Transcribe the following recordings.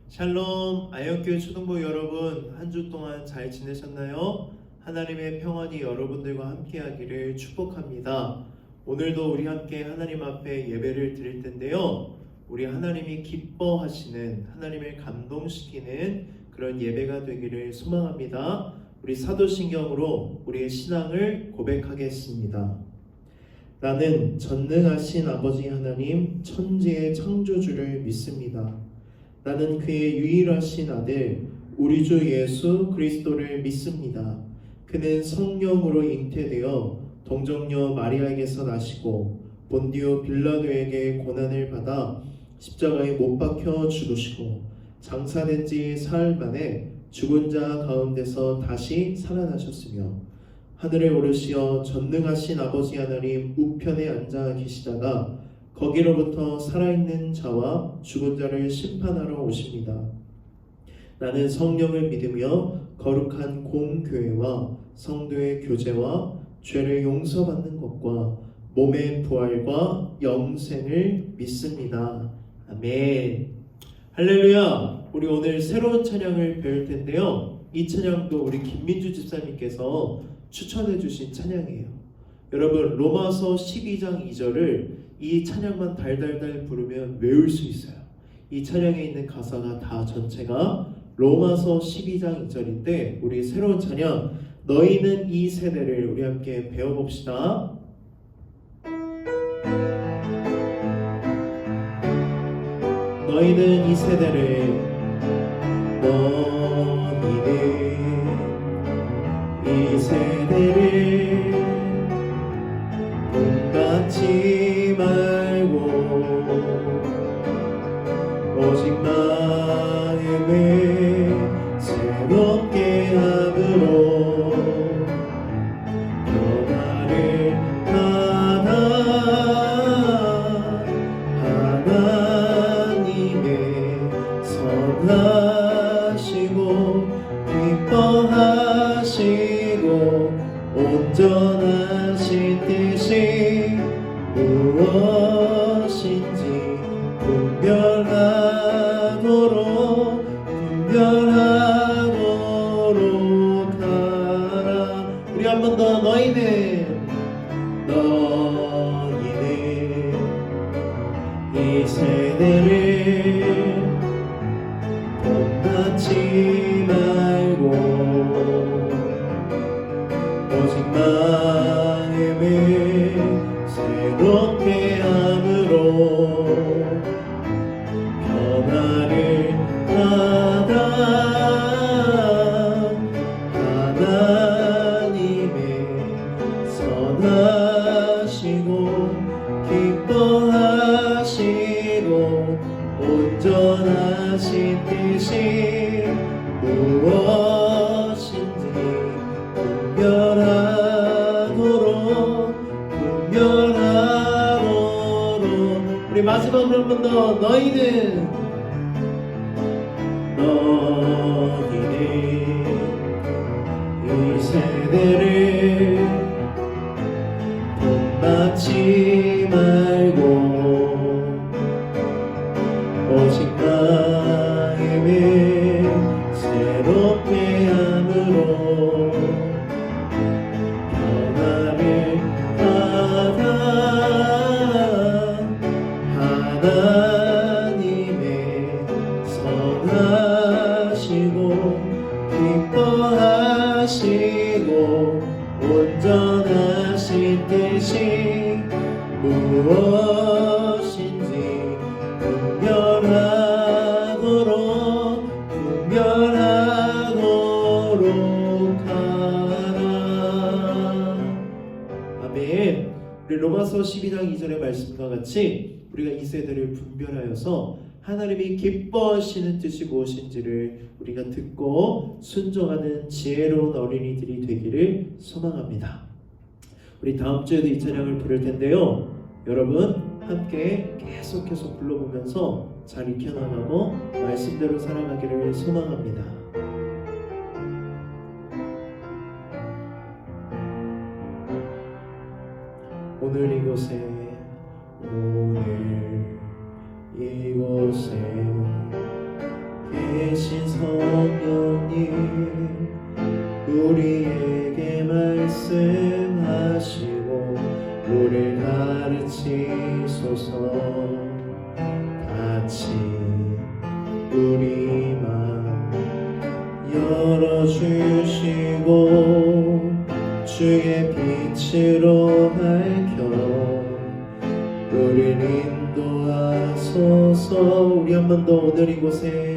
샬롬 아영교회 초등부 여러분, 한 주 동안 잘 지내셨나요? 하나님의 평안이 여러분들과 함께하기를 축복합니다. 오늘도 우리 함께 하나님 앞에 예배를 드릴 텐데요, 우리 하나님이 기뻐하시는, 하나님을 감동시키는 그런 예배가 되기를 소망합니다. 우리 사도신경으로 우리의 신앙을 고백하겠습니다. 나는 전능하신 아버지 하나님, 천지의 창조주를 믿습니다. 나는 그의 유일하신 아들 우리 주 예수 그리스도를 믿습니다. 그는 성령으로 잉태되어 동정녀 마리아에게서 나시고 본디오 빌라도에게 고난을 받아 십자가에 못 박혀 죽으시고 장사된 지 사흘 만에 죽은 자 가운데서 다시 살아나셨으며 하늘에 오르시어 전능하신 아버지 하나님 우편에 앉아 계시다가 거기로부터 살아있는 자와 죽은 자를 심판하러 오십니다. 나는 성령을 믿으며 거룩한 공교회와 성도의 교제와 죄를 용서받는 것과 몸의 부활과 영생을 믿습니다. 아멘. 할렐루야. 우리 오늘 새로운 찬양을 배울 텐데요, 이 찬양도 우리 김민주 집사님께서 추천해 주신 찬양이에요. 여러분, 로마서 12장 2절을 이 찬양만 달달달 부르면 외울 수 있어요. 이 찬양에 있는 가사가 다 전체가 로마서 12장 2절인데, 우리 새로운 찬양 너희는 이 세대를 우리 함께 배워봅시다. 너희는 이 세대를, 너희는 이 세대를 본받지 말고 오직 마음을 새롭게 함으로 변화를 받아 하나님의 선하시고 기뻐하시고 온전하신 뜻이 무엇인지 분별하도록 하라. 우리 한 번 더. 너희는 이 세대를 본받지 말고 오직 마음을 새롭게 함으로 변화를 받아 하나님의 선하시고 기뻐하시고 온전하신 뜻이 무엇인지 분별하도록. 우리 마지막으로 한 번 더. 너희는 이 세대를 본받지 말고 오직 마음을 새롭게 함으로 변화를 받아 하나님의 선하시고 기뻐하시고 온전하신 뜻이 무엇인지 분별하도록 하라. 아멘. 우리 로마서 12장 2절의 말씀과 같이 우리가 이 세대를 분별하여서 하나님이 기뻐하시는 뜻이 무엇인지를 우리가 듣고 순종하는 지혜로운 어린이들이 되기를 소망합니다. 우리 다음 주에도 이 찬양을 부를 텐데요, 여러분 함께 계속해서 불러보면서 잘 익혀나가고 말씀대로 살아가기를 소망합니다. 오늘 이곳에 같이 우리 맘 열어주시고 주의 빛으로 밝혀 우리를 인도하소서. 우리 한 번 더 오늘 이곳에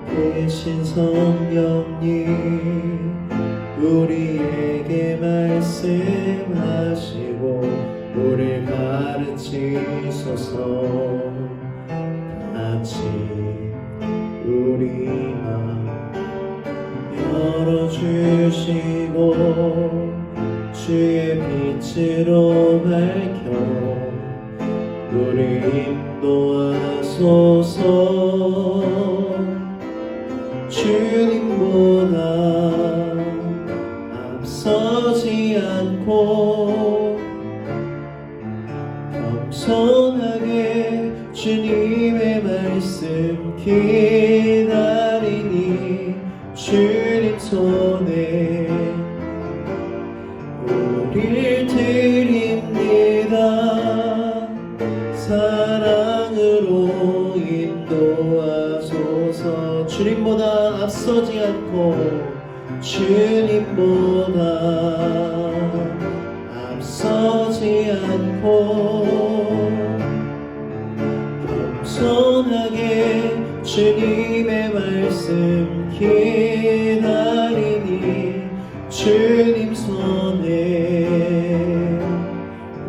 계신 성령님 우리에게 말씀하시고 우리를 가르치소서. 같이 우리 맘 열어주시고 주의 빛으로 밝혀 우리를 인도하소서. 주님보다 앞서지 않고 겸손하게 주님의 말씀 기다리니 주님 손에 우릴 드립니다. 사랑으로 인도하소서. 주님보다 앞서지 않고 주님보다 앞서지 않고 겸손하게 주님의 말씀 기다리니 주님 손에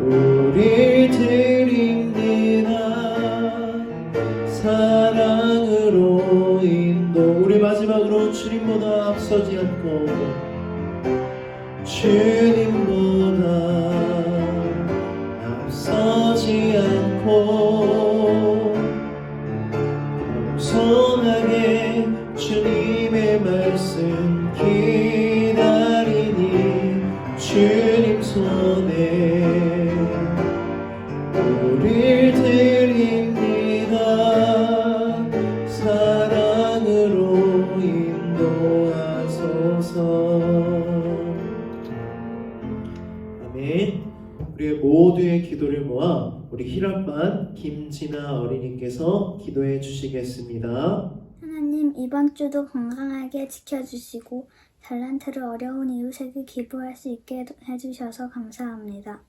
우릴 드립니다. 사랑으로 인도. 우리 마지막으로 주님보다 앞서지 않고 주님보다 앞서지 않고 겸손하게 주님의 말씀 기다리니 주님 손에 우릴 드립니다. 사랑으로 인도하소서. 아멘. 우리의 모두의 기도를 모아 우리 힐업반 김진아 어린이께서 기도해 주시겠습니다. 하나님, 이번 주도 건강하게 지켜주시고 달란트를 어려운 이웃에게 기부할 수 있게 해주셔서 감사합니다.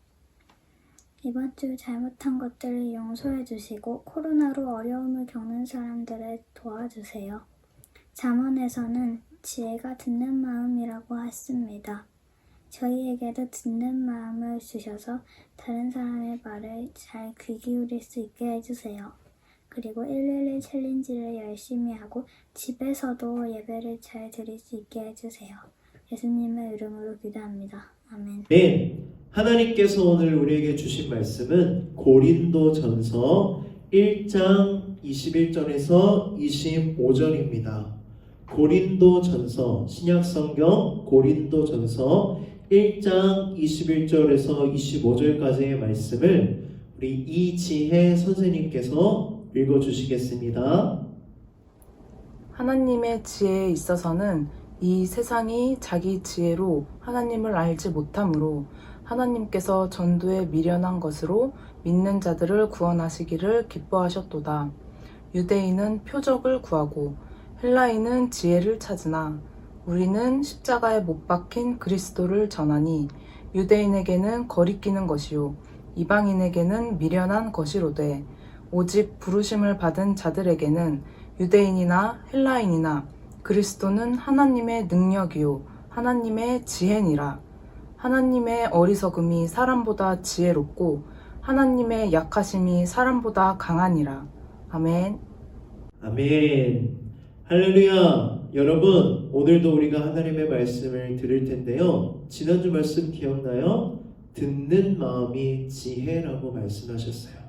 이번 주 잘못한 것들을 용서해 주시고 코로나로 어려움을 겪는 사람들을 도와주세요. 잠언에서는 지혜가 듣는 마음이라고 했습니다. 저희에게도 듣는 마음을 주셔서 다른 사람의 말을 잘 귀 기울일 수 있게 해주세요. 그리고 111 챌린지를 열심히 하고 집에서도 예배를 잘 드릴 수 있게 해주세요. 예수님의 이름으로 기도합니다. 아멘. 네, 하나님께서 오늘 우리에게 주신 말씀은 고린도전서 1장 21절에서 25절입니다. 고린도전서, 신약성경 고린도전서 1장 21절에서 25절까지의 말씀을 우리 이지혜 선생님께서 읽어주시겠습니다. 하나님의 지혜에 있어서는 이 세상이 자기 지혜로 하나님을 알지 못하므로 하나님께서 전도에 미련한 것으로 믿는 자들을 구원하시기를 기뻐하셨도다. 유대인은 표적을 구하고 헬라인은 지혜를 찾으나 우리는 십자가에 못 박힌 그리스도를 전하니 유대인에게는 거리끼는 것이요 이방인에게는 미련한 것이로되 오직 부르심을 받은 자들에게는 유대인이나 헬라인이나 그리스도는 하나님의 능력이요 하나님의 지혜니라. 하나님의 어리석음이 사람보다 지혜롭고 하나님의 약하심이 사람보다 강하니라. 아멘. 아멘. 할렐루야. 여러분, 오늘도 우리가 하나님의 말씀을 들을 텐데요. 지난주 말씀 기억나요? 듣는 마음이 지혜라고 말씀하셨어요.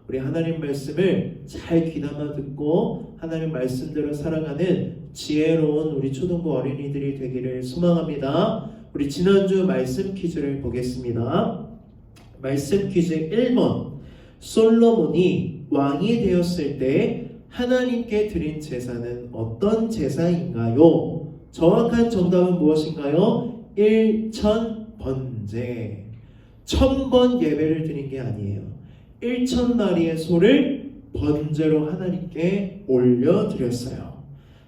우리 하나님 말씀을 잘 귀담아 듣고 하나님 말씀대로 살아가는 지혜로운 우리 초등부 어린이들이 되기를 소망합니다. 우리 지난주 말씀 퀴즈를 보겠습니다. 말씀 퀴즈 1번. 솔로몬이 왕이 되었을 때 하나님께 드린 제사는 어떤 제사인가요? 정확한 정답은 무엇인가요? 1천 번제. 1000번 예배를 드린 게 아니에요. 1000마리의 소를 번제로 하나님께 올려드렸어요.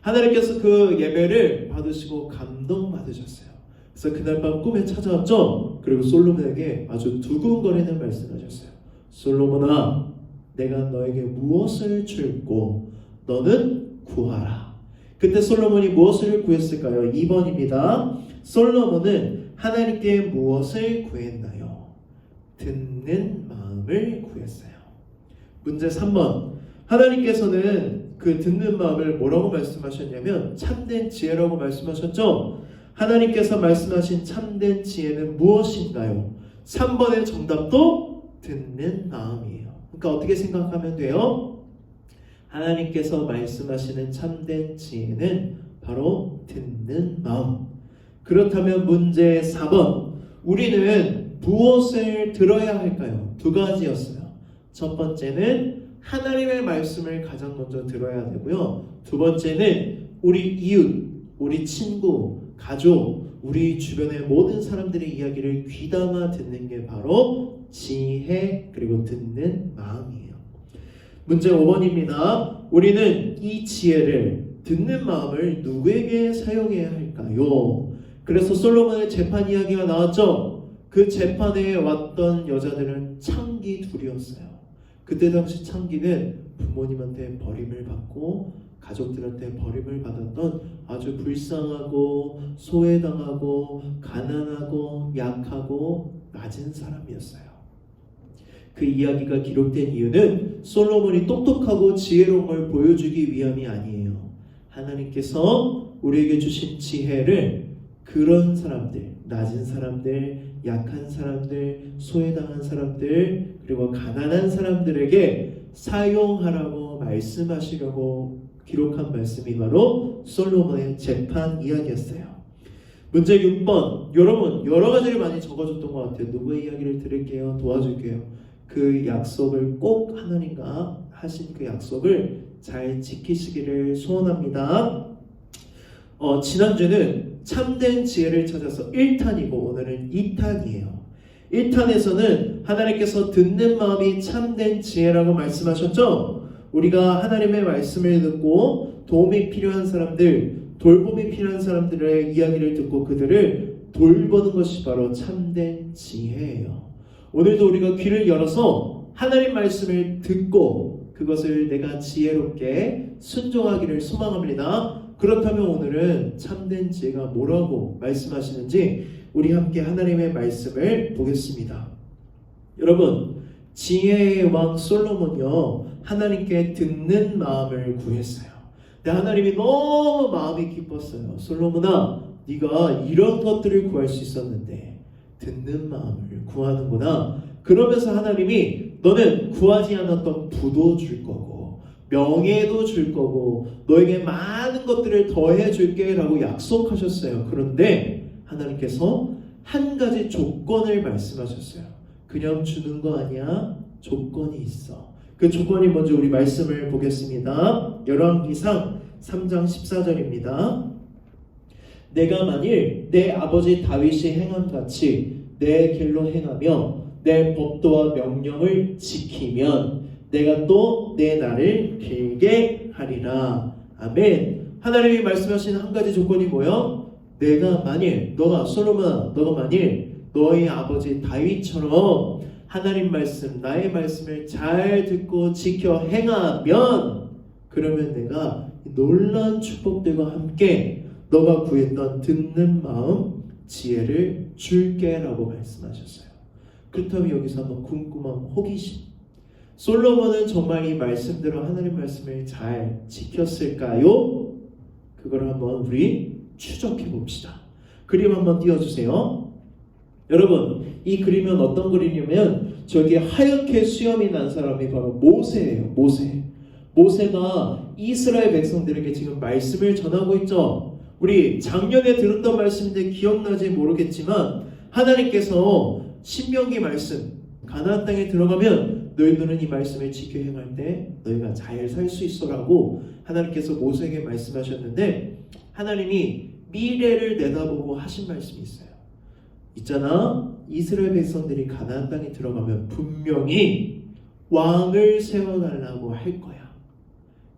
하나님께서 그 예배를 받으시고 감동받으셨어요. 그래서 그날 밤 꿈에 찾아왔죠. 그리고 솔로몬에게 아주 두근거리는 말씀하셨어요. 솔로몬아, 내가 너에게 무엇을 줄고 너는 구하라. 그때 솔로몬이 무엇을 구했을까요? 2번입니다. 솔로몬은 하나님께 무엇을 구했나요? 듣는 마음을 구했어요. 문제 3번. 하나님께서는 그 듣는 마음을 뭐라고 말씀하셨냐면 참된 지혜라고 말씀하셨죠? 하나님께서 말씀하신 참된 지혜는 무엇인가요? 3번의 정답도 듣는 마음이에요. 그러니까 어떻게 생각하면 돼요? 하나님께서 말씀하시는 참된 지혜는 바로 듣는 마음. 그렇다면 문제 4번. 우리는 무엇을 들어야 할까요? 두 가지였어요. 첫 번째는 하나님의 말씀을 가장 먼저 들어야 되고요. 두 번째는 우리 이웃, 우리 친구, 가족, 우리 주변의 모든 사람들의 이야기를 귀담아 듣는 게 바로 지혜 그리고 듣는 마음이에요. 문제 5번입니다. 우리는 이 지혜를 듣는 마음을 누구에게 사용해야 할까요? 그래서 솔로몬의 재판 이야기가 나왔죠. 그 재판에 왔던 여자들은 창기 둘이었어요. 그때 당시 창기는 부모님한테 버림을 받고 가족들한테 버림을 받았던 아주 불쌍하고 소외당하고 가난하고 약하고 낮은 사람이었어요. 그 이야기가 기록된 이유는 솔로몬이 똑똑하고 지혜로운 걸 보여주기 위함이 아니에요. 하나님께서 우리에게 주신 지혜를 그런 사람들, 낮은 사람들, 약한 사람들, 소외당한 사람들, 그리고 가난한 사람들에게 사용하라고 말씀하시려고 기록한 말씀이 바로 솔로몬의 재판 이야기였어요. 문제 6번. 여러분 여러 가지를 많이 적어줬던 것 같아요. 누구의 이야기를 들을게요. 도와줄게요. 그 약속을 꼭 하나님과 하신 그 약속을 잘 지키시기를 소원합니다. 지난주는 참된 지혜를 찾아서 1탄이고 오늘은 2탄이에요. 1탄에서는 하나님께서 듣는 마음이 참된 지혜라고 말씀하셨죠? 우리가 하나님의 말씀을 듣고 도움이 필요한 사람들, 돌봄이 필요한 사람들의 이야기를 듣고 그들을 돌보는 것이 바로 참된 지혜예요. 오늘도 우리가 귀를 열어서 하나님 말씀을 듣고 그것을 내가 지혜롭게 순종하기를 소망합니다. 그렇다면 오늘은 참된 지혜가 뭐라고 말씀하시는지 우리 함께 하나님의 말씀을 보겠습니다. 여러분, 지혜의 왕 솔로몬이요 하나님께 듣는 마음을 구했어요. 근데 하나님이 너무 마음이 기뻤어요. 솔로몬아, 네가 이런 것들을 구할 수 있었는데 듣는 마음을 구하는구나. 그러면서 하나님이 너는 구하지 않았던 부도 줄 거고 명예도 줄 거고 너에게 많은 것들을 더해 줄게 라고 약속하셨어요. 그런데 하나님께서 한 가지 조건을 말씀하셨어요. 그냥 주는 거 아니야. 조건이 있어. 그 조건이 먼저 우리 말씀을 보겠습니다. 열왕기상 3장 14절입니다. 내가 만일 내 아버지 다윗이 행함같이 내 길로 행하며 내 법도와 명령을 지키면 내가 또 내 날을 길게 하리라. 아멘. 하나님이 말씀하신 한 가지 조건이 뭐예요? 내가 만일 너가 솔로몬아 너가 만일 너의 아버지 다윗처럼 하나님 말씀 나의 말씀을 잘 듣고 지켜 행하면 그러면 내가 놀라운 축복들과 함께 너가 구했던 듣는 마음 지혜를 줄게 라고 말씀하셨어요. 그렇다면 여기서 한번 궁금한 호기심, 솔로몬은 정말 이 말씀대로 하나님 말씀을 잘 지켰을까요? 그걸 한번 우리 추적해 봅시다. 그림 한번 띄워주세요. 여러분, 이 그림은 어떤 그림이냐면 저기 하얗게 수염이 난 사람이 바로 모세예요. 모세가 이스라엘 백성들에게 지금 말씀을 전하고 있죠. 우리 작년에 들었던 말씀인데 기억나지 모르겠지만 하나님께서 신명기 말씀 가나안 땅에 들어가면 너희들은 이 말씀을 지켜 행할 때 너희가 잘 살 수 있어라고 하나님께서 모세에게 말씀하셨는데 하나님이 미래를 내다보고 하신 말씀이 있어요. 있잖아, 이스라엘 백성들이 가나안 땅에 들어가면 분명히 왕을 세워달라고 할 거야.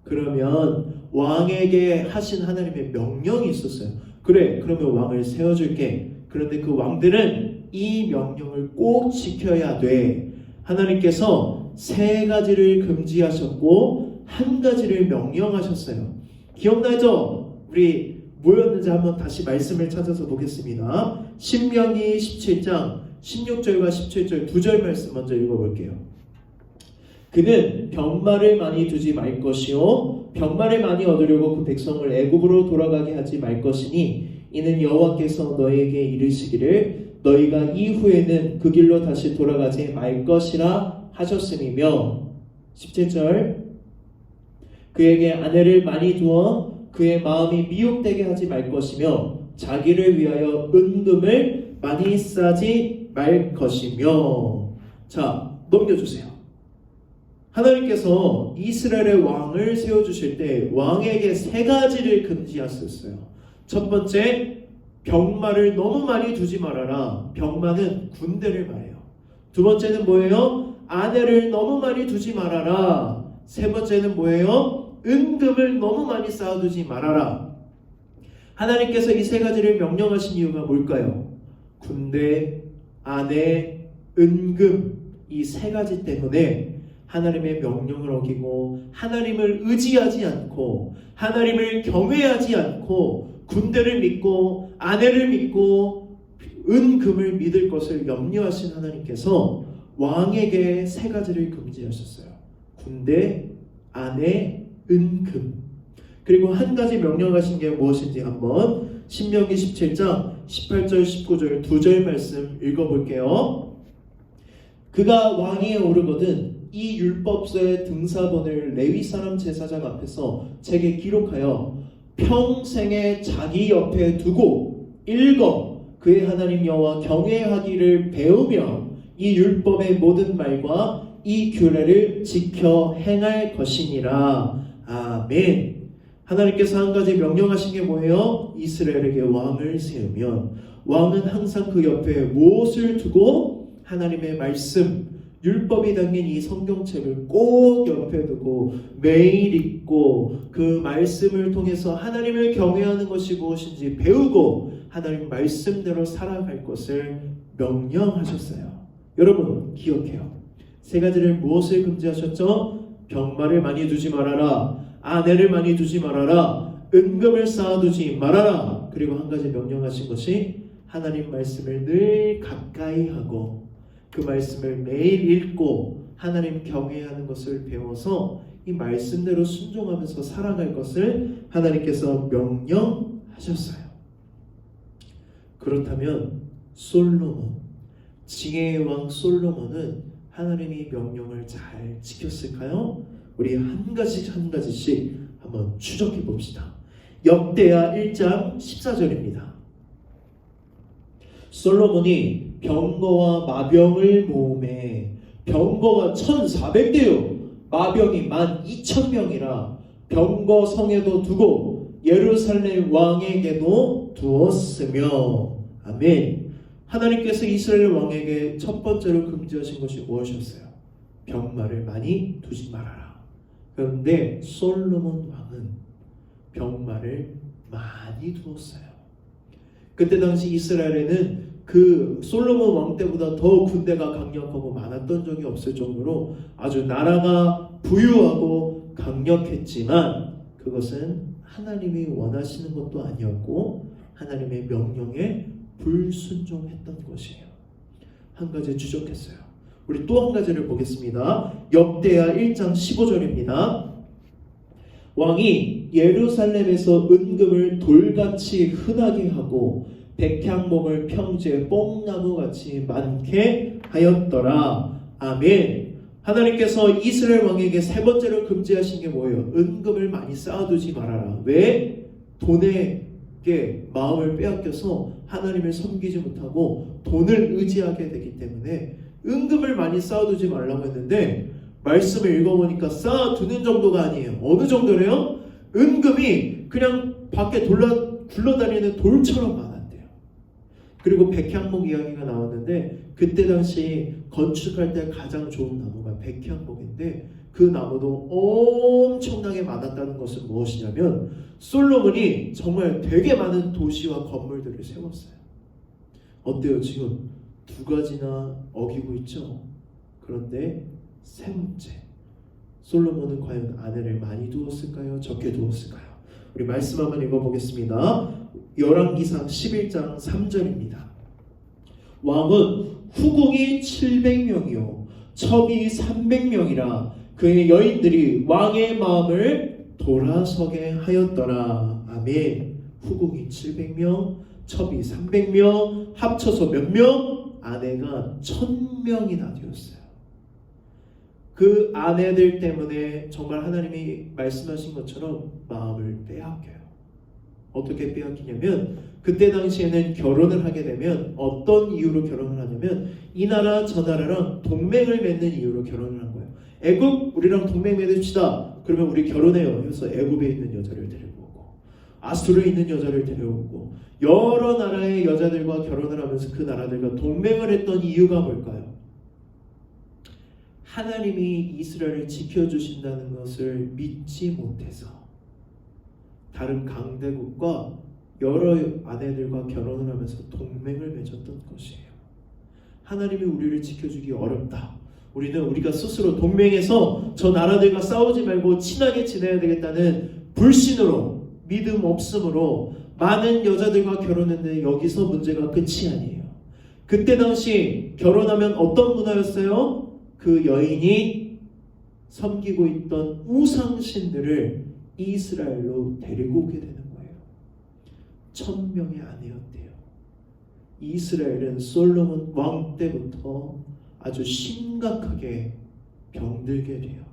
그러면 왕에게 하신 하나님의 명령이 있었어요. 그래, 그러면 왕을 세워줄게. 그런데 그 왕들은 이 명령을 꼭 지켜야 돼. 하나님께서 세 가지를 금지하셨고 한 가지를 명령하셨어요. 기억나죠? 우리 뭐였는지 한번 다시 말씀을 찾아서 보겠습니다. 신명기 17장 16절과 17절 두 절 말씀 먼저 읽어볼게요. 그는 병마를 많이 두지 말 것이요 병마를 많이 얻으려고 그 백성을 애굽으로 돌아가게 하지 말 것이니 이는 여호와께서 너희에게 이르시기를 너희가 이후에는 그 길로 다시 돌아가지 말 것이라 하셨음이며 17절 그에게 아내를 많이 두어 그의 마음이 미혹되게 하지 말 것이며 자기를 위하여 은금을 많이 싸지 말 것이며. 자, 넘겨주세요. 하나님께서 이스라엘의 왕을 세워주실 때 왕에게 세 가지를 금지하셨어요. 첫 번째, 병마를 너무 많이 두지 말아라. 병마는 군대를 말해요. 두 번째는 뭐예요? 아내를 너무 많이 두지 말아라. 세 번째는 뭐예요? 은금을 너무 많이 쌓아두지 말아라. 하나님께서 이 세 가지를 명령하신 이유가 뭘까요? 군대, 아내, 은금 이 세 가지 때문에 하나님의 명령을 어기고 하나님을 의지하지 않고 하나님을 경외하지 않고 군대를 믿고 아내를 믿고 은금을 믿을 것을 염려하신 하나님께서 왕에게 세 가지를 금지하셨어요. 군대, 아내, 은금. 그리고 한 가지 명령하신 게 무엇인지 한번 신명기 17장 18절 19절 두 절 말씀 읽어볼게요. 그가 왕위에 오르거든 이 율법서의 등사본을 레위 사람 제사장 앞에서 책에 기록하여 평생에 자기 옆에 두고 읽어 그의 하나님 여호와 경외하기를 배우며 이 율법의 모든 말과 이 규례를 지켜 행할 것이니라. 아멘. 하나님께서 한 가지 명령하신 게 뭐예요? 이스라엘에게 왕을 세우면 왕은 항상 그 옆에 무엇을 두고 하나님의 말씀, 율법이 담긴 이 성경책을 꼭 옆에 두고 매일 읽고 그 말씀을 통해서 하나님을 경외하는 것이 무엇인지 배우고 하나님 말씀대로 살아갈 것을 명령하셨어요. 여러분 기억해요. 세 가지를 무엇을 금지하셨죠? 병마를 많이 두지 말아라. 아내를 많이 두지 말아라. 은금을 쌓아두지 말아라. 그리고 한 가지 명령하신 것이 하나님 말씀을 늘 가까이 하고 그 말씀을 매일 읽고 하나님 경외하는 것을 배워서 이 말씀대로 순종하면서 살아갈 것을 하나님께서 명령하셨어요. 그렇다면 솔로몬, 지혜의 왕 솔로몬은 하나님의 명령을 잘 지켰을까요? 우리 한 가지씩 한번 추적해 봅시다. 역대하 1장 14절입니다. 솔로몬이 병거와 마병을 모음해 병거가 1,400대요 마병이 12,000명이라 병거 성에도 두고 예루살렘 왕에게도 두었으며. 아멘. 하나님께서 이스라엘 왕에게 첫 번째로 금지하신 것이 무엇이었어요? 병마를 많이 두지 말아라. 그런데 솔로몬 왕은 병마를 많이 두었어요. 그때 당시 이스라엘에는 그 솔로몬 왕 때보다 더 군대가 강력하고 많았던 적이 없을 정도로 아주 나라가 부유하고 강력했지만 그것은 하나님이 원하시는 것도 아니었고 하나님의 명령에 불순종했던 것이에요. 한 가지 추적했어요. 우리 또 한 가지를 보겠습니다. 역대하 1장 15절입니다. 왕이 예루살렘에서 은금을 돌같이 흔하게 하고 백향목을 평지에 뽕나무같이 많게 하였더라. 아멘. 하나님께서 이스라엘 왕에게 세 번째로 금지하신 게 뭐예요? 은금을 많이 쌓아두지 말아라. 왜? 돈에게 마음을 빼앗겨서 하나님을 섬기지 못하고 돈을 의지하게 되기 때문에 은금을 많이 쌓아두지 말라고 했는데 말씀을 읽어보니까 쌓아두는 정도가 아니에요. 어느 정도래요? 은금이 그냥 밖에 굴러다니는 돌처럼 많았대요. 그리고 백향목 이야기가 나왔는데 그때 당시 건축할 때 가장 좋은 나무가 백향목인데 그 나무도 엄청나게 많았다는 것은 무엇이냐면 솔로몬이 정말 되게 많은 도시와 건물들을 세웠어요. 어때요? 지금 두 가지나 어기고 있죠? 그런데 세 번째, 솔로몬은 과연 아내를 많이 두었을까요? 적게 두었을까요? 우리 말씀 한번 읽어보겠습니다. 열왕기상 11장 3절입니다. 왕은 후궁이 700명이요 첩이 300명이라 그의 여인들이 왕의 마음을 돌아서게 하였더라. 아멘. 후궁이 700명, 첩이 300명, 합쳐서 몇 명? 아내가 1000명이나 되었어요. 그 아내들 때문에 정말 하나님이 말씀하신 것처럼 마음을 빼앗겨요. 어떻게 빼앗기냐면 그때 당시에는 결혼을 하게 되면 어떤 이유로 결혼을 하냐면 이 나라 저 나라랑 동맹을 맺는 이유로 결혼을 한 거예요. 애굽 우리랑 동맹 맺읍시다. 그러면 우리 결혼해요. 그래서 애굽에 있는 여자를 데리고 오고 아수르에 있는 여자를 데려오고 여러 나라의 여자들과 결혼을 하면서 그 나라들과 동맹을 했던 이유가 뭘까요? 하나님이 이스라엘을 지켜주신다는 것을 믿지 못해서 다른 강대국과 여러 아내들과 결혼을 하면서 동맹을 맺었던 것이에요. 하나님이 우리를 지켜주기 어렵다. 우리는 우리가 스스로 동맹해서 저 나라들과 싸우지 말고 친하게 지내야 되겠다는 불신으로 믿음 없음으로 많은 여자들과 결혼했는데 여기서 문제가 끝이 아니에요. 그때 당시 결혼하면 어떤 문화였어요? 그 여인이 섬기고 있던 우상신들을 이스라엘로 데리고 오게 되는 거예요. 1000명의 아내였대요. 이스라엘은 솔로몬 왕 때부터 아주 심각하게 병들게 돼요.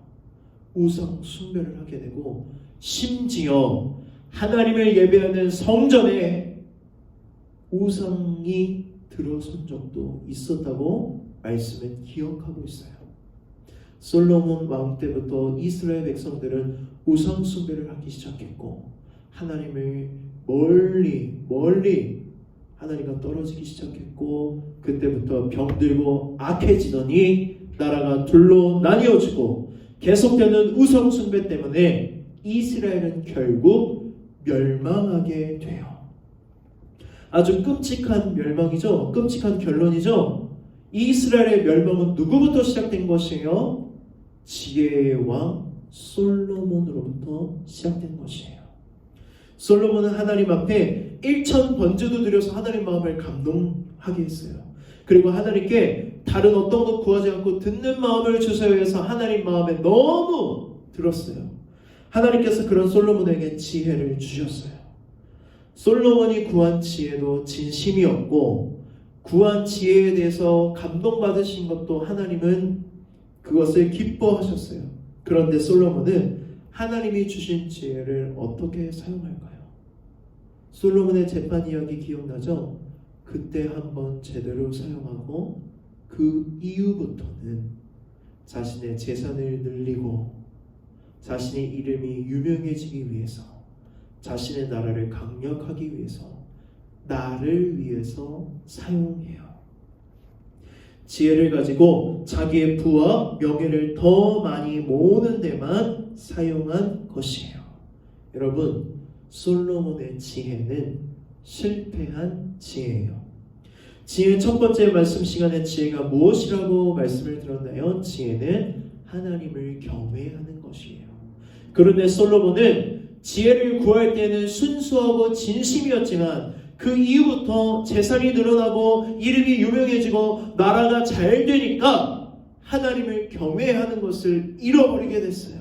우상 숭배를 하게 되고 심지어 하나님을 예배하는 성전에 우상이 들어선 적도 있었다고 말씀은 기억하고 있어요. 솔로몬 왕 때부터 이스라엘 백성들은 우상 숭배를 하기 시작했고 하나님을 멀리 하나님과 떨어지기 시작했고 그때부터 병들고 악해지더니 나라가 둘로 나뉘어지고 계속되는 우상 숭배 때문에 이스라엘은 결국 멸망하게 돼요. 아주 끔찍한 멸망이죠. 끔찍한 결론이죠. 이스라엘의 멸망은 누구부터 시작된 것이에요? 지혜의 왕 솔로몬으로부터 시작된 것이에요. 솔로몬은 하나님 앞에 1000 번제도 드려서 하나님 마음을 감동하게 했어요. 그리고 하나님께 다른 어떤 것 구하지 않고 듣는 마음을 주세요 해서 하나님 마음에 너무 들었어요. 하나님께서 그런 솔로몬에게 지혜를 주셨어요. 솔로몬이 구한 지혜도 진심이었고 구한 지혜에 대해서 감동받으신 것도 하나님은 그것을 기뻐하셨어요. 그런데 솔로몬은 하나님이 주신 지혜를 어떻게 사용할까요? 솔로몬의 재판 이야기 기억나죠? 그때 한번 제대로 사용하고 그 이후부터는 자신의 재산을 늘리고 자신의 이름이 유명해지기 위해서 자신의 나라를 강력하기 위해서 나를 위해서 사용해요. 지혜를 가지고 자기의 부와 명예를 더 많이 모으는 데만 사용한 것이에요. 여러분, 솔로몬의 지혜는 실패한 지혜예요. 지혜의 첫 번째 말씀 시간에 지혜가 무엇이라고 말씀을 들었나요? 지혜는 하나님을 경외하는 것이에요. 그런데 솔로몬은 지혜를 구할 때는 순수하고 진심이었지만 그 이후부터 재산이 늘어나고 이름이 유명해지고 나라가 잘 되니까 하나님을 경외하는 것을 잃어버리게 됐어요.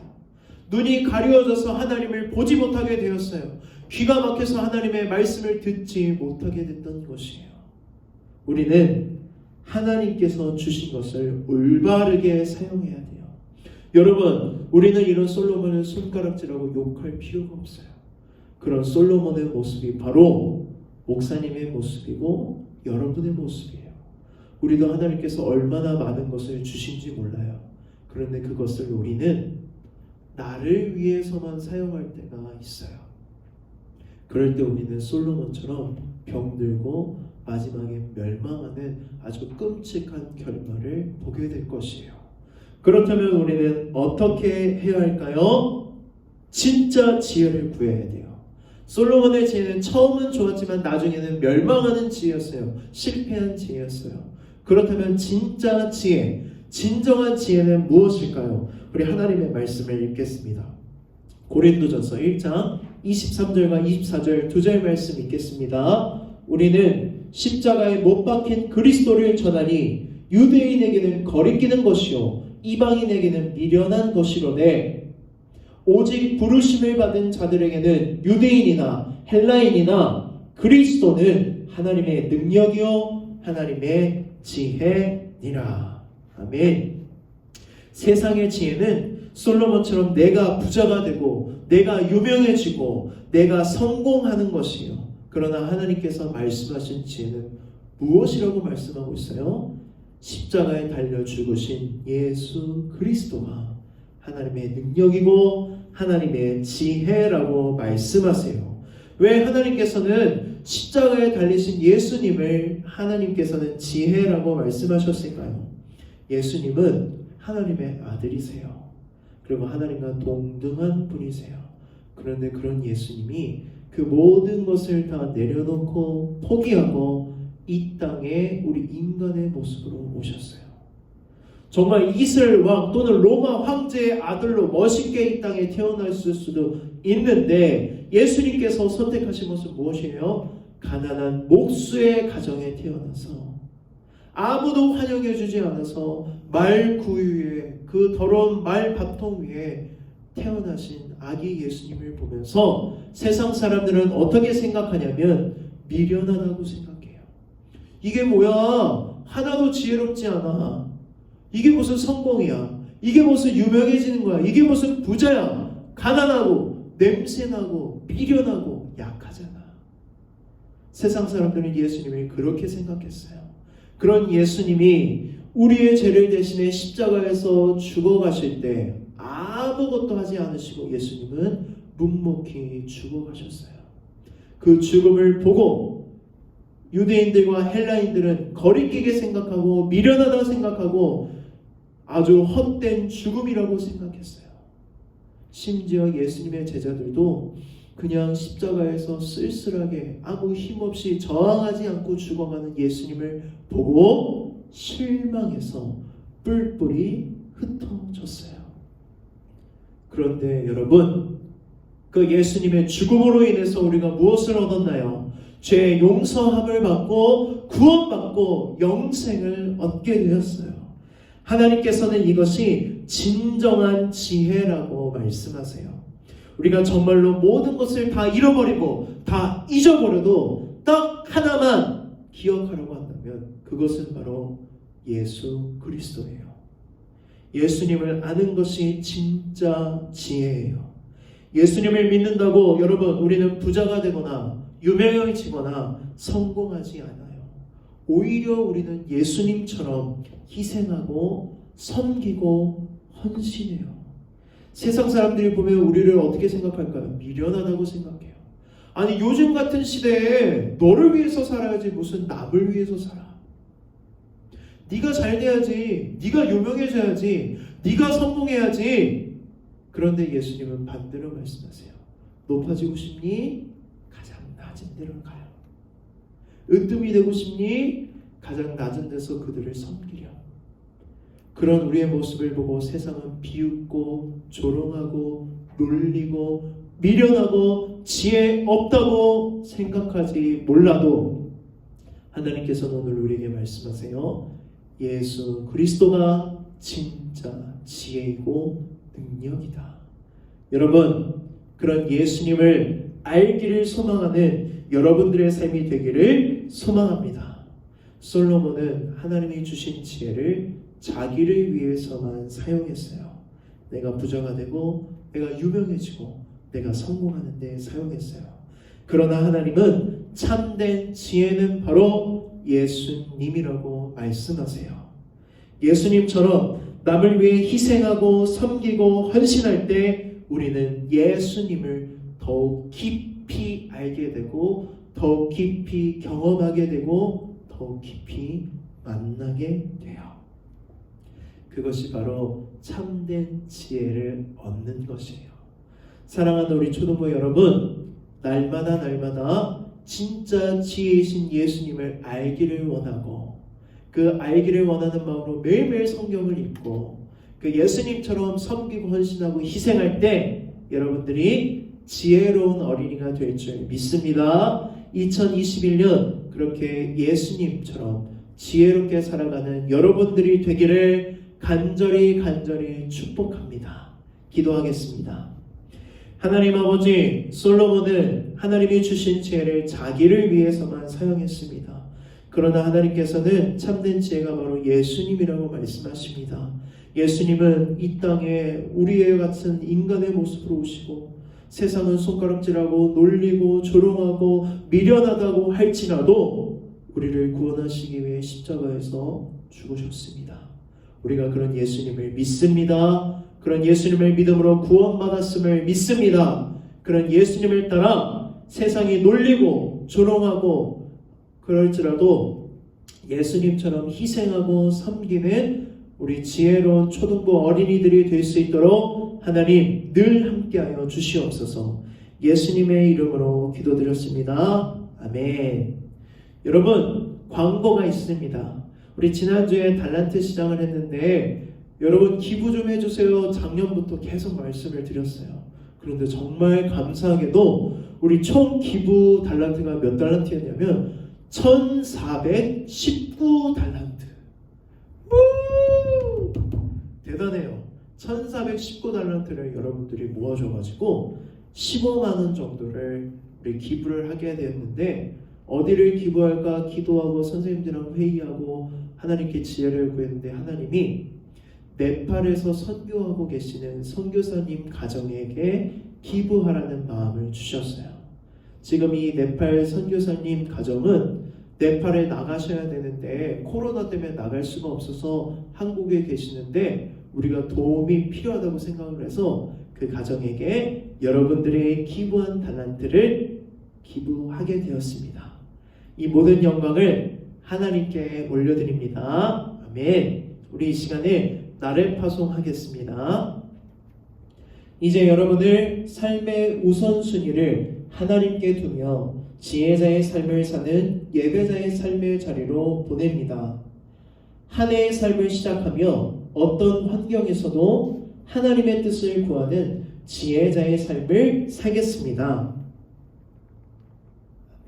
눈이 가려워져서 하나님을 보지 못하게 되었어요. 귀가 막혀서 하나님의 말씀을 듣지 못하게 됐던 것이에요. 우리는 하나님께서 주신 것을 올바르게 사용해야 돼요. 여러분, 우리는 이런 솔로몬을 손가락질하고 욕할 필요가 없어요. 그런 솔로몬의 모습이 바로 목사님의 모습이고 여러분의 모습이에요. 우리도 하나님께서 얼마나 많은 것을 주신지 몰라요. 그런데 그것을 우리는 나를 위해서만 사용할 때가 있어요. 그럴 때 우리는 솔로몬처럼 병들고 마지막에 멸망하는 아주 끔찍한 결말을 보게 될 것이에요. 그렇다면 우리는 어떻게 해야 할까요? 진짜 지혜를 구해야 돼요. 솔로몬의 지혜는 처음은 좋았지만 나중에는 멸망하는 지혜였어요. 실패한 지혜였어요. 그렇다면 진짜 지혜, 진정한 지혜는 무엇일까요? 우리 하나님의 말씀을 읽겠습니다. 고린도전서 1장 23절과 24절 두 절 말씀 읽겠습니다. 우리는 십자가에 못 박힌 그리스도를 전하니 유대인에게는 거리끼는 것이요 이방인에게는 미련한 것이로되 오직 부르심을 받은 자들에게는 유대인이나 헬라인이나 그리스도는 하나님의 능력이요 하나님의 지혜니라. 아멘. 세상의 지혜는 솔로몬처럼 내가 부자가 되고 내가 유명해지고 내가 성공하는 것이요. 그러나 하나님께서 말씀하신 지혜는 무엇이라고 말씀하고 있어요? 십자가에 달려 죽으신 예수 그리스도가 하나님의 능력이고 하나님의 지혜라고 말씀하세요. 왜 하나님께서는 십자가에 달리신 예수님을 하나님께서는 지혜라고 말씀하셨을까요? 예수님은 하나님의 아들이세요. 그리고 하나님과 동등한 분이세요. 그런데 그런 예수님이 그 모든 것을 다 내려놓고 포기하고 이 땅에 우리 인간의 모습으로 오셨어요. 정말 이스라엘 왕 또는 로마 황제의 아들로 멋있게 이 땅에 태어났을 수도 있는데 예수님께서 선택하신 것은 무엇이에요? 가난한 목수의 가정에 태어나서 아무도 환영해주지 않아서 말 구유 위에 그 더러운 말 밥통 위에 태어나신 아기 예수님을 보면서 세상 사람들은 어떻게 생각하냐면 미련하다고 생각해요. 이게 뭐야? 하나도 지혜롭지 않아. 이게 무슨 성공이야? 이게 무슨 유명해지는 거야? 이게 무슨 부자야? 가난하고 냄새나고 미련하고 약하잖아. 세상 사람들은 예수님을 그렇게 생각했어요. 그런 예수님이 우리의 죄를 대신해 십자가에서 죽어가실 때 아무것도 하지 않으시고 예수님은 묵묵히 죽어가셨어요. 그 죽음을 보고 유대인들과 헬라인들은 거리끼게 생각하고 미련하다 생각하고 아주 헛된 죽음이라고 생각했어요. 심지어 예수님의 제자들도 그냥 십자가에서 쓸쓸하게 아무 힘없이 저항하지 않고 죽어가는 예수님을 보고 실망해서 뿔뿔이 흩어졌어요. 그런데 여러분, 그 예수님의 죽음으로 인해서 우리가 무엇을 얻었나요? 죄의 용서함을 받고 구원받고 영생을 얻게 되었어요. 하나님께서는 이것이 진정한 지혜라고 말씀하세요. 우리가 정말로 모든 것을 다 잃어버리고 다 잊어버려도 딱 하나만 기억하려고 한다면 그것은 바로 예수 그리스도예요. 예수님을 아는 것이 진짜 지혜예요. 예수님을 믿는다고 여러분 우리는 부자가 되거나 유명해지거나 성공하지 않아요. 오히려 우리는 예수님처럼 희생하고 섬기고 헌신해요. 세상 사람들이 보면 우리를 어떻게 생각할까요? 미련하다고 생각해요. 아니 요즘 같은 시대에 너를 위해서 살아야지 무슨 남을 위해서 살아. 네가 잘 돼야지, 네가 유명해져야지, 네가 성공해야지. 그런데 예수님은 반대로 말씀하세요. 높아지고 싶니? 가장 낮은 데로 가요. 으뜸이 되고 싶니? 가장 낮은 데서 그들을 섬기려. 그런 우리의 모습을 보고 세상은 비웃고 조롱하고 놀리고 미련하고 지혜 없다고 생각하지 몰라도 하나님께서는 오늘 우리에게 말씀하세요. 예수 그리스도가 진짜 지혜이고 능력이다. 여러분, 그런 예수님을 알기를 소망하는 여러분들의 삶이 되기를 소망합니다. 솔로몬은 하나님이 주신 지혜를 자기를 위해서만 사용했어요. 내가 부자가 되고 내가 유명해지고 내가 성공하는 데 사용했어요. 그러나 하나님은 참된 지혜는 바로 예수님이라고 말씀하세요. 예수님처럼 남을 위해 희생하고 섬기고 헌신할 때 우리는 예수님을 더욱 깊이 알게 되고 더욱 깊이 경험하게 되고 더욱 깊이 만나게 돼요. 그것이 바로 참된 지혜를 얻는 것이에요. 사랑하는 우리 초등부 여러분, 날마다 진짜 지혜이신 예수님을 알기를 원하고 그 알기를 원하는 마음으로 매일매일 성경을 읽고 그 예수님처럼 섬기고 헌신하고 희생할 때 여러분들이 지혜로운 어린이가 될 줄 믿습니다. 2021년 그렇게 예수님처럼 지혜롭게 살아가는 여러분들이 되기를 간절히 축복합니다. 기도하겠습니다. 하나님 아버지, 솔로몬은 하나님이 주신 지혜를 자기를 위해서만 사용했습니다. 그러나 하나님께서는 참된 지혜가 바로 예수님이라고 말씀하십니다. 예수님은 이 땅에 우리의 같은 인간의 모습으로 오시고 세상은 손가락질하고 놀리고 조롱하고 미련하다고 할지라도 우리를 구원하시기 위해 십자가에서 죽으셨습니다. 우리가 그런 예수님을 믿습니다. 그런 예수님을 믿음으로 구원받았음을 믿습니다. 그런 예수님을 따라 세상이 놀리고 조롱하고 그럴지라도 예수님처럼 희생하고 섬기는 우리 지혜로운 초등부 어린이들이 될 수 있도록 하나님 늘 함께하여 주시옵소서. 예수님의 이름으로 기도드렸습니다. 아멘. 여러분, 광고가 있습니다. 우리 지난주에 달란트 시장을 했는데 여러분 기부 좀 해주세요. 작년부터 계속 말씀을 드렸어요. 그런데 정말 감사하게도 우리 총 기부 달란트가 몇 달란트였냐면 1419달란트. 대단해요. 1419달란트를 여러분들이 모아줘가지고 15만원 정도를 우리 기부를 하게 됐는데 어디를 기부할까 기도하고 선생님들이랑 회의하고 하나님께 지혜를 구했는데 하나님이 네팔에서 선교하고 계시는 선교사님 가정에게 기부하라는 마음을 주셨어요. 지금 이 네팔 선교사님 가정은 네팔에 나가셔야 되는데 코로나 때문에 나갈 수가 없어서 한국에 계시는데 우리가 도움이 필요하다고 생각을 해서 그 가정에게 여러분들의 기부한 달란트를 기부하게 되었습니다. 이 모든 영광을 하나님께 올려드립니다. 아멘. 우리 이 시간에 나를 파송하겠습니다. 이제 여러분을 삶의 우선순위를 하나님께 두며 지혜자의 삶을 사는 예배자의 삶의 자리로 보냅니다. 한 해의 삶을 시작하며 어떤 환경에서도 하나님의 뜻을 구하는 지혜자의 삶을 살겠습니다.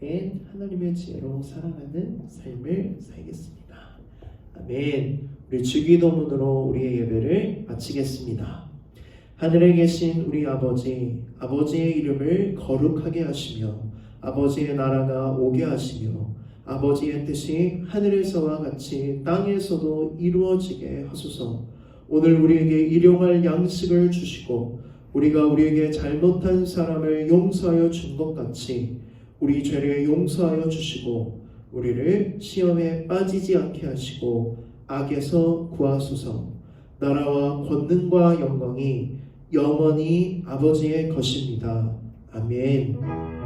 아멘. 하나님의 지혜로 살아가는 삶을 살겠습니다. 아멘. 우리 주기도문으로 우리의 예배를 마치겠습니다. 하늘에 계신 우리 아버지, 아버지의 이름을 거룩하게 하시며 아버지의 나라가 오게 하시며 아버지의 뜻이 하늘에서와 같이 땅에서도 이루어지게 하소서. 오늘 우리에게 일용할 양식을 주시고 우리가 우리에게 잘못한 사람을 용서하여 준 것 같이 우리 죄를 용서하여 주시고 우리를 시험에 빠지지 않게 하시고 악에서 구하소서. 나라와 권능과 영광이 영원히 아버지의 것입니다. 아멘.